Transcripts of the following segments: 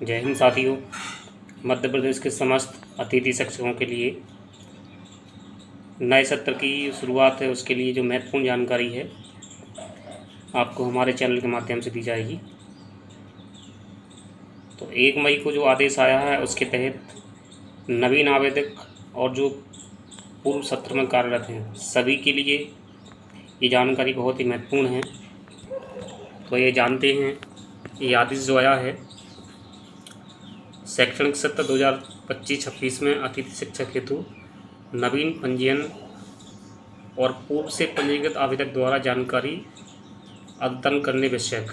जय हिंद साथियों। मध्य प्रदेश के समस्त अतिथि शिक्षकों के लिए नए सत्र की शुरुआत है, उसके लिए जो महत्वपूर्ण जानकारी है आपको हमारे चैनल के माध्यम से दी जाएगी। तो 1 मई को जो आदेश आया है उसके तहत नवीन आवेदक और जो पूर्व सत्र में कार्यरत हैं सभी के लिए ये जानकारी बहुत ही महत्वपूर्ण है। तो ये जानते हैं, ये आदेश जो आया है शैक्षणिक सत्र 2025-26 में अतिथि शिक्षक हेतु नवीन पंजीयन और पूर्व से पंजीकृत आवेदक द्वारा जानकारी अद्यतन करने विषयक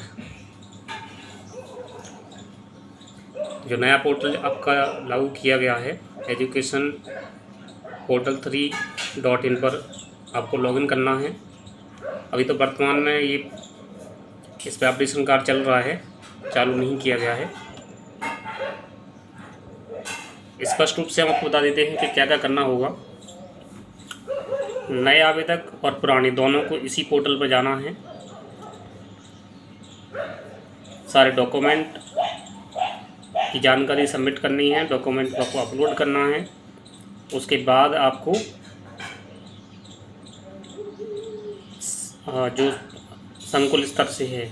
जो नया पोर्टल आपका लागू किया गया है एजुकेशन पोर्टल 3.in पर आपको लॉगिन करना है। अभी तो वर्तमान में ये इस पर अपडेशन कार्य चल रहा है, चालू नहीं किया गया है। स्पष्ट रूप से हम आपको बता देते हैं कि क्या क्या करना होगा। नए आवेदक और पुराने दोनों को इसी पोर्टल पर जाना है। सारे डॉक्यूमेंट की जानकारी सबमिट करनी है, डॉक्यूमेंट को आपको अपलोड करना है। उसके बाद आपको जो संकुल स्तर से है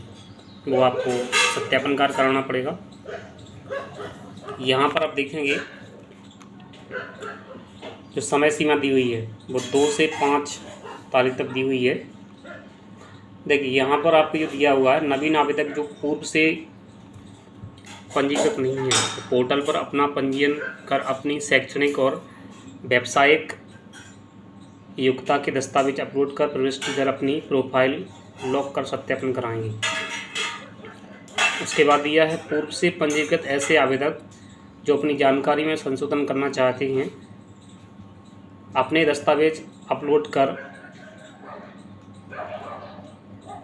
वो आपको सत्यापन कार्य कराना पड़ेगा। यहाँ पर आप देखेंगे जो समय सीमा दी हुई है वो 2 से 5 तारीख तक दी हुई है। देखिए यहाँ पर आपको जो दिया हुआ है नवीन आवेदक जो पूर्व से पंजीकृत नहीं है तो पोर्टल पर अपना पंजीयन कर अपनी शैक्षणिक और व्यावसायिक योग्यता के दस्तावेज अपलोड कर प्रविष्टि कर अपनी प्रोफाइल लॉक कर सत्यापन कराएंगे। उसके बाद दिया है पूर्व से पंजीकृत ऐसे आवेदक जो अपनी जानकारी में संशोधन करना चाहते हैं अपने दस्तावेज अपलोड कर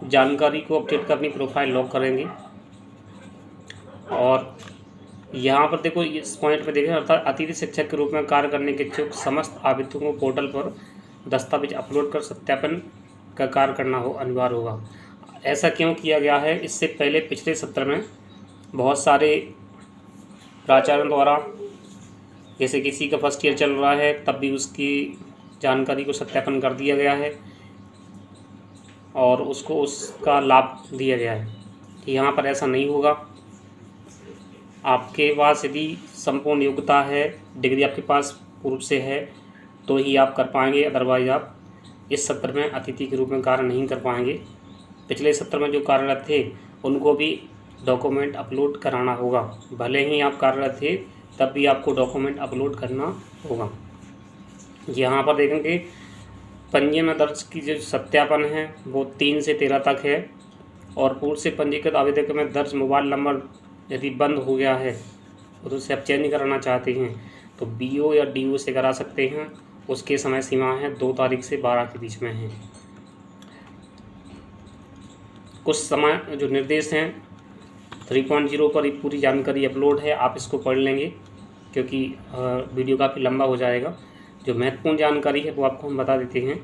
जानकारी को अपडेट कर अपनी प्रोफाइल लॉक करेंगे। और यहाँ पर देखो इस पॉइंट पे देखें, अर्थात अतिथि शिक्षक के रूप में कार्य करने के इच्छुक समस्त आवेदकों को पोर्टल पर दस्तावेज अपलोड कर सत्यापन का कार्य करना अनिवार्य होगा। ऐसा क्यों किया गया है? इससे पहले पिछले सत्र में बहुत सारे प्राचार्यों द्वारा, जैसे किसी का फर्स्ट ईयर चल रहा है तब भी उसकी जानकारी को सत्यापन कर दिया गया है और उसको उसका लाभ दिया गया है। यहाँ पर ऐसा नहीं होगा। आपके पास यदि संपूर्ण योग्यता है, डिग्री आपके पास पूर्व से है तो ही आप कर पाएंगे, अदरवाइज आप इस सत्र में अतिथि के रूप में कार्य नहीं कर पाएंगे। पिछले सत्र में जो कार्यरत थे उनको भी डॉक्यूमेंट अपलोड कराना होगा। भले ही आप कार्यरत थे तब भी आपको डॉक्यूमेंट अपलोड करना होगा। यहाँ पर देखेंगे पंजीयन में दर्ज की जो सत्यापन है वो 3 से 13 तक है और पूर्व से पंजीकृत आवेदक में दर्ज मोबाइल नंबर यदि बंद हो गया है तो उसे आप चेंज कराना चाहते हैं तो BO या DO से करा सकते हैं। उसके समय सीमा है 2 तारीख से 12 के बीच में है। कुछ समय जो निर्देश हैं 3.0 पर पूरी जानकारी अपलोड है, आप इसको पढ़ लेंगे क्योंकि वीडियो काफ़ी लंबा हो जाएगा। जो महत्वपूर्ण जानकारी है वो आपको हम बता देते हैं।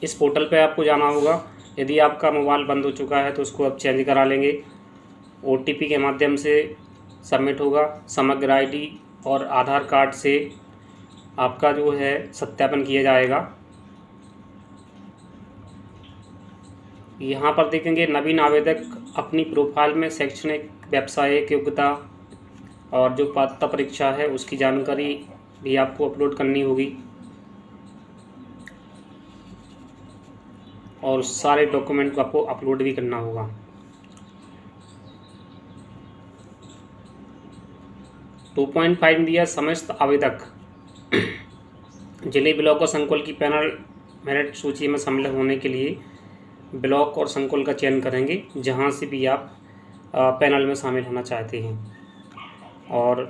इस पोर्टल पे आपको जाना होगा। यदि आपका मोबाइल बंद हो चुका है तो उसको आप चेंज करा लेंगे। OTP के माध्यम से सबमिट होगा। समग्र ID और आधार कार्ड से आपका जो है सत्यापन किया जाएगा। यहाँ पर देखेंगे नवीन आवेदक अपनी प्रोफाइल में शैक्षणिक व्यावसायिक योग्यता और जो पात्रता परीक्षा है उसकी जानकारी भी आपको अपलोड करनी होगी और सारे डॉक्यूमेंट को आपको अपलोड भी करना होगा। 2.5 दिया समस्त आवेदक जिले ब्लॉक और संकुल की पैनल मेरिट सूची में शामिल होने के लिए ब्लॉक और संकुल का चयन करेंगे जहां से भी आप पैनल में शामिल होना चाहते हैं और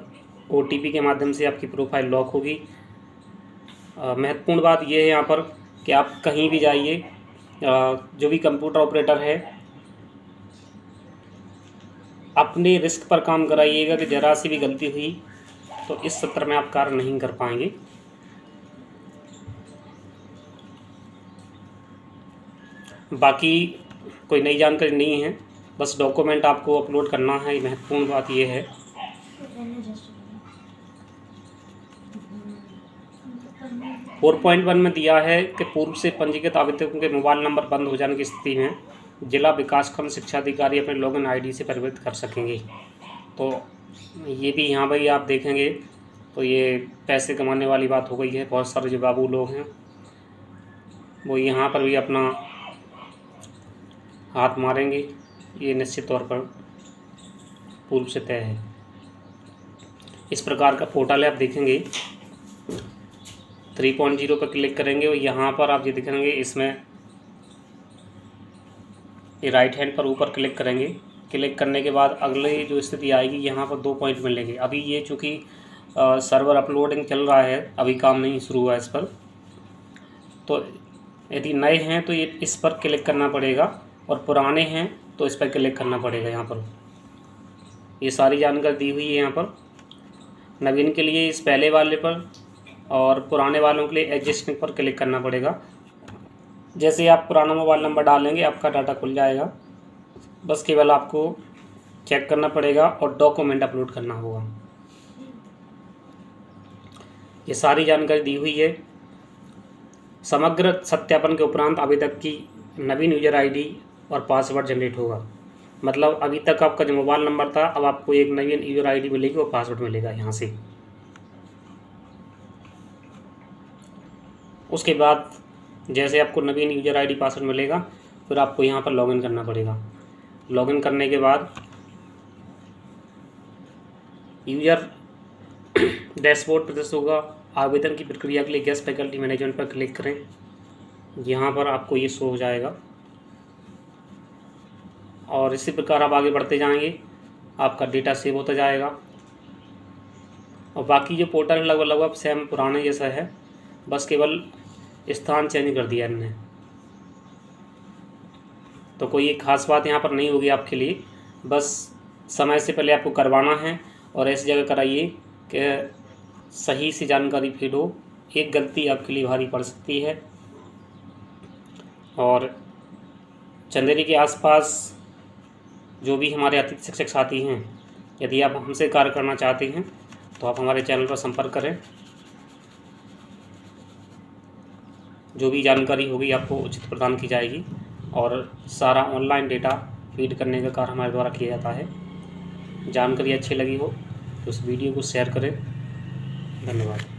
OTP के माध्यम से आपकी प्रोफाइल लॉक होगी। महत्वपूर्ण बात यह है यहाँ पर कि आप कहीं भी जाइए, जो भी कंप्यूटर ऑपरेटर है अपने रिस्क पर काम कराइएगा कि ज़रा सी भी गलती हुई तो इस सत्र में आप कार्य नहीं कर पाएंगे। बाकी कोई नई जानकारी नहीं है। बस डॉक्यूमेंट आपको अपलोड करना है, महत्वपूर्ण बात ये है। फोर पॉइंट 1 में दिया है कि पूर्व से पंजीकृत आवेदकों के मोबाइल नंबर बंद हो जाने की स्थिति में जिला विकासखंड शिक्षा अधिकारी अपने लॉगिन आईडी से परिवर्तित कर सकेंगे। तो ये भी यहाँ भाई आप देखेंगे तो ये पैसे कमाने वाली बात हो गई है। बहुत सारे जो बाबू लोग हैं वो यहाँ पर भी अपना हाथ मारेंगे, ये निश्चित तौर पर पूर्व से तय है। इस प्रकार का पोर्टल है, आप देखेंगे 3.0 पर क्लिक करेंगे और यहाँ पर आप ये देखेंगे, इसमें ये राइट हैंड पर ऊपर क्लिक करेंगे। क्लिक करने के बाद अगले जो स्थिति आएगी, यहाँ पर 2 पॉइंट मिलेंगे। अभी ये चूँकि सर्वर अपलोडिंग चल रहा है, अभी काम नहीं शुरू हुआ इस पर, तो यदि नए हैं तो ये इस पर क्लिक करना पड़ेगा और पुराने हैं तो इस पर क्लिक करना पड़ेगा। यहाँ पर ये सारी जानकारी दी हुई है। यहाँ पर नवीन के लिए इस पहले वाले पर और पुराने वालों के लिए एग्जिस्टिंग पर क्लिक करना पड़ेगा। जैसे आप पुराना मोबाइल नंबर डालेंगे आपका डाटा खुल जाएगा। बस केवल आपको चेक करना पड़ेगा और डॉक्यूमेंट अपलोड करना होगा। ये सारी जानकारी दी हुई है। समग्र सत्यापन के उपरांत आवेदक की नवीन यूजर आईडी और पासवर्ड जनरेट होगा। मतलब अभी तक आपका जो मोबाइल नंबर था, अब आपको एक नवीन यूजर आईडी मिलेगी और पासवर्ड मिलेगा यहाँ से। उसके बाद जैसे आपको नवीन यूजर आईडी पासवर्ड मिलेगा, फिर आपको यहाँ पर लॉगिन करना पड़ेगा। लॉगिन करने के बाद यूजर डैशबोर्ड प्रदर्शित होगा। आवेदन की प्रक्रिया के लिए गेस्ट फैकल्टी मैनेजमेंट पर क्लिक करें। यहाँ पर आपको ये शो हो जाएगा और इसी प्रकार आप आगे बढ़ते जाएंगे, आपका डेटा सेव होता जाएगा। और बाकी जो पोर्टल लगभग सेम पुराने जैसा है, बस केवल स्थान चेंज कर दिया इनने। तो कोई खास बात यहाँ पर नहीं होगी आपके लिए। बस समय से पहले आपको करवाना है और ऐसी जगह कराइए कि सही से जानकारी फीड हो। एक गलती आपके लिए भारी पड़ सकती है। और चंदेरी के आसपास जो भी हमारे अतिथि शिक्षक साथी हैं, यदि आप हमसे कार्य करना चाहते हैं तो आप हमारे चैनल पर संपर्क करें। जो भी जानकारी होगी आपको उचित प्रदान की जाएगी और सारा ऑनलाइन डेटा फीड करने का कार्य हमारे द्वारा किया जाता है। जानकारी अच्छी लगी हो तो इस वीडियो को शेयर करें। धन्यवाद।